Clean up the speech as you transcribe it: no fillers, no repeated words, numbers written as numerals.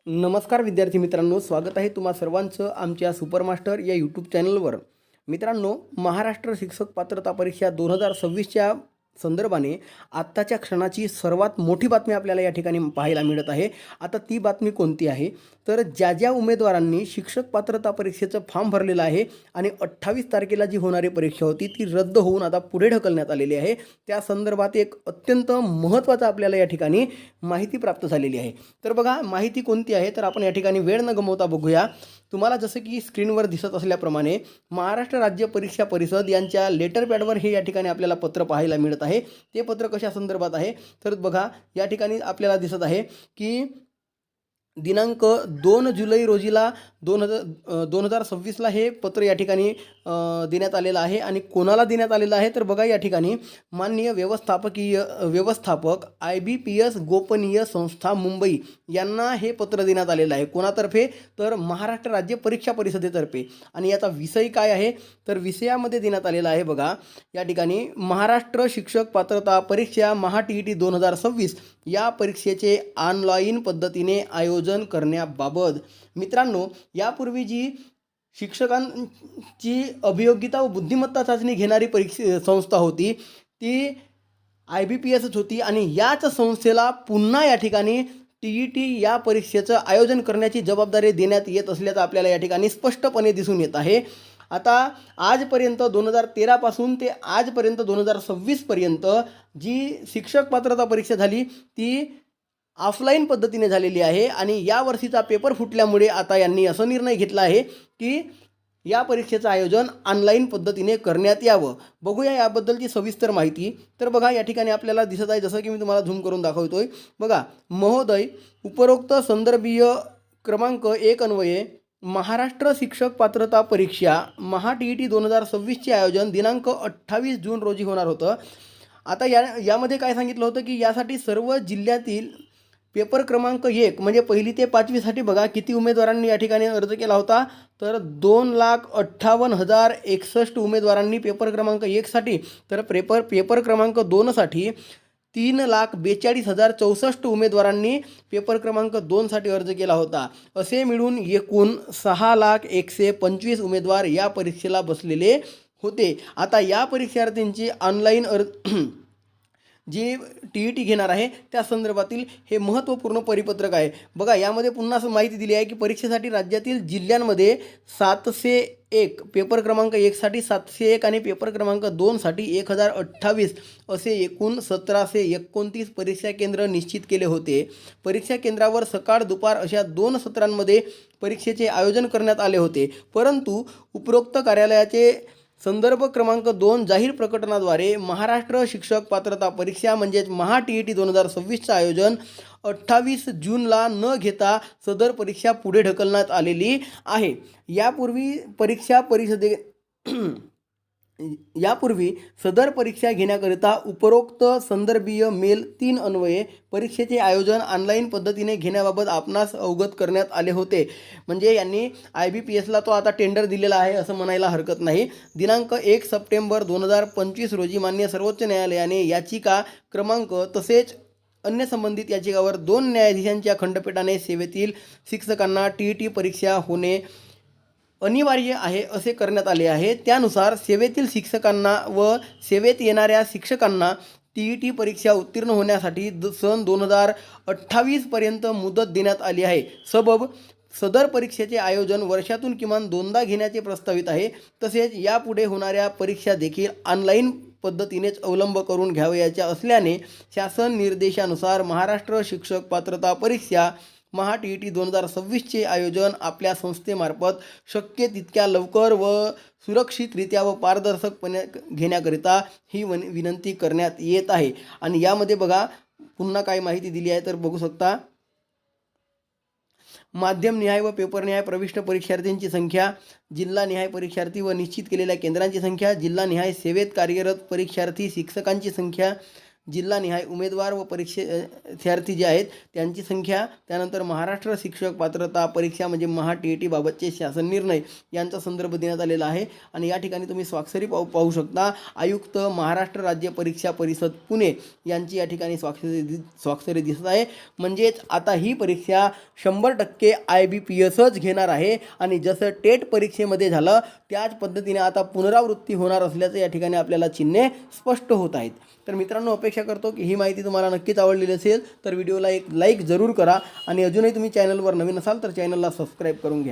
नमस्कार विद्यार्थी मित्रांनो, स्वागत आहे तुम्हा सर्वांचं आमच्या सुपरमास्टर या यूट्यूब चॅनलवर। मित्रांनो, महाराष्ट्र शिक्षक पात्रता परीक्षा 2026च्या संदर्भाने आत्ताच्या क्षणाची सर्वात मोठी बातमी आपल्याला या ठिकाणी पाहायला मिळत आहे। आता ती बातमी कोणती आहे, तर ज्या उमेदवारांनी शिक्षक पात्रता परीक्षेचं फॉर्म भरलेलं आहे आणि 28 तारखेला जी होणारी परीक्षा होती ती रद्द होऊन आता पुढे ढकलण्यात आलेली आहे, त्या संदर्भात एक अत्यंत महत्त्वाचं आपल्याला या ठिकाणी माहिती प्राप्त झालेली आहे। तर बघा, माहिती कोणती आहे तर आपण या ठिकाणी वेळ न गमावता बघूया। तुम्हाला जसं की स्क्रीनवर दिसत असल्याप्रमाणे महाराष्ट्र राज्य परीक्षा परिषद यांच्या लेटर पॅडवर हे या ठिकाणी आपल्याला पत्र पाहायला मिळत आहे। ते पत्र कशा संदर्भात आहे तर बघा, या ठिकाणी आपल्याला दिसत आहे की दिनांक 2 जुलै रोजीला 2026ला हे पत्र या ठिकाणी देण्यात आलेलं आहे। आणि कोणाला देण्यात आलेलं आहे तर बघा, या ठिकाणी माननीय व्यवस्थापक IBPS गोपनीय संस्था मुंबई यांना हे पत्र देण्यात आलेलं आहे। कोणातर्फे तर महाराष्ट्र राज्य परीक्षा परिषदेतर्फे। आणि याचा विषय काय आहे तर विषयामध्ये देण्यात आलेला आहे बघा, या ठिकाणी महाराष्ट्र शिक्षक पात्रता परीक्षा TET 2026 या परीक्षेचे ऑनलाईन पद्धतीने आयोजन करण्याबाबत। मित्रांनो, यापूर्वी जी शिक्षकांची अभियोग्यता व बुद्धिमत्ता चाचणी घेणारी संस्था होती ती IBPSच होती। आणि याच संस्थेला पुन्हा या ठिकाणी TET या परीक्षेचं आयोजन करण्याची जबाबदारी देण्यात येत असल्याचं आपल्याला या ठिकाणी स्पष्टपणे दिसून येत आहे। आता आजपर्यंत 2013 पासून ते आजपर्यंत 2026 पर्यंत जी शिक्षक पात्रता परीक्षा झाली ती ऑफलाईन पद्धतीने झालेली आहे। आणि या वर्षीचा पेपर फुटल्यामुळे आता यांनी असा निर्णय घेतला आहे की या परीक्षेचं आयोजन ऑनलाईन पद्धतीने करण्यात यावं। बघूया याबद्दलची सविस्तर माहिती। तर बघा, या ठिकाणी आपल्याला दिसत आहे, जसं की मी तुम्हाला झूम करून दाखवतोय बघा, महोदय, उपरोक्त संदर्भीय क्रमांक 1 अन्वये महाराष्ट्र शिक्षक पात्रता परीक्षा TET 2026चे आयोजन दिनांक 28 जून रोजी होणार होतं। आता यामध्ये काय सांगितलं होतं की यासाठी सर्व जिल्ह्यातील पेपर क्रमांक 1 म्हणजे 1ली ते 5वीसाठी बघा किती उमेदवारांनी या ठिकाणी अर्ज केला होता तर 2,58,061 उमेदवारांनी पेपर क्रमांक 1साठी, तर पेपर क्रमांक 2साठी 3,42,064 उमेदवारांनी पेपर क्रमांक 2साठी अर्ज केला होता। असे मिळून एकूण 6,01,25 उमेदवार या परीक्षेला बसलेले होते। आता या परीक्षार्थींची ऑनलाईन जी TET घेणार आहे त्या संदर्भातील हे महत्त्वपूर्ण परिपत्रक आहे। बघा, यामध्ये पुन्हा असं माहिती दिली आहे की परीक्षेसाठी राज्यातील जिल्ह्यांमध्ये 701, पेपर क्रमांक 1साठी 701 आणि पेपर क्रमांक 2साठी 1028 असे एकूण 1729 परीक्षा केंद्र निश्चित केले होते। परीक्षा केंद्रावर सकाळ दुपार अशा 2 सत्रांमध्ये परीक्षेचे आयोजन करण्यात आले होते। परंतु उपरोक्त कार्यालयाचे संदर्भ क्रमांक 2 जाहीर प्रकटनाद्वारे महाराष्ट्र शिक्षक पात्रता परीक्षा म्हणजेच TET 2026चं आयोजन 28 जूनला न घेता सदर परीक्षा पुढे ढकलण्यात आलेली आहे। यापूर्वी सदर परीक्षा घेण्याकरिता उपरोक्त संदर्भीय मेल 3 अन्वये परीक्षेचे आयोजन ऑनलाईन पद्धतीने घेण्याबाबत आपणास अवगत करण्यात आले होते। म्हणजे यांनी IBPSला तो आता टेंडर दिलेला आहे असं म्हणायला हरकत नाही। दिनांक 1 सप्टेंबर 2025 रोजी माननीय सर्वोच्च न्यायालयाने याचिका क्रमांक तसेच अन्य संबंधित याचिकावर 2 न्यायाधीशांच्या खंडपीठाने सेवेतील शिक्षकांना TET परीक्षा होणे अनिवार्य आहे असे करण्यात आले आहे। त्यानुसार सेवेतील शिक्षकांना व सेवेत येणाऱ्या शिक्षकांना TET परीक्षा उत्तीर्ण होण्यासाठी सन 2028 पर्यंत मुदत देण्यात आली आहे। सदर परीक्षेचे आयोजन वर्षातून किमान 2दा घेण्याचे प्रस्तावित आहे। तसेच यापुढे होणाऱ्या परीक्षा देखील ऑनलाईन पद्धतीनेच अवलंब करून घ्यावयाच्या असल्याने शासन निर्देशानुसार महाराष्ट्र शिक्षक पात्रता परीक्षा TET 2026चे आयोजन आपल्या संस्थेमार्फत शक्य तितक्या लवकर व सुरक्षितरित्या व पारदर्शकपणे घेण्याकरिता ही विनंती करण्यात येत आहे। आणि यामध्ये बघा पुन्हा काय माहिती दिली आहे तर बघू शकता, माध्यमनिहाय व पेपरनिहाय प्रविष्ट परीक्षार्थींची संख्या, जिल्हानिहाय परीक्षार्थी व निश्चित केलेल्या केंद्रांची संख्या, जिल्हानिहाय सेवेत कार्यरत परीक्षार्थी शिक्षकांची संख्या, जिल्हानिहाय उमेदवार व परीक्षार्थी जे आहेत त्यांची संख्या, त्यानंतर महाराष्ट्र शिक्षक पात्रता परीक्षा म्हणजे TET बाबतचे शासन निर्णय यांचा संदर्भ देण्यात आलेला आहे. आणि या ठिकाणी तुम्ही स्वाक्षरी पाहू शकता. आयुक्त महाराष्ट्र राज्य परीक्षा परिषद पुणे यांची या ठिकाणी स्वाक्षरी दिसत आहे. म्हणजेच आता ही परीक्षा 100% IBPSच घेणार आहे आणि जसं टेट परीक्षेमध्ये झालं त्याच पद्धतीने आता पुनरावृत्ती होणार असल्याचं या ठिकाणी आपल्याला चिन्हे स्पष्ट होत आहेत. तर मित्रांनो, अपेक्षा करतो की ही माहिती तुम्हाला नक्कीच आवडलेली असेल तर व्हिडिओला एक लाईक जरूर करा आणि अजूनही तुम्ही चॅनलवर नवीन असाल तर चॅनलला सबस्क्राईब करून घ्या.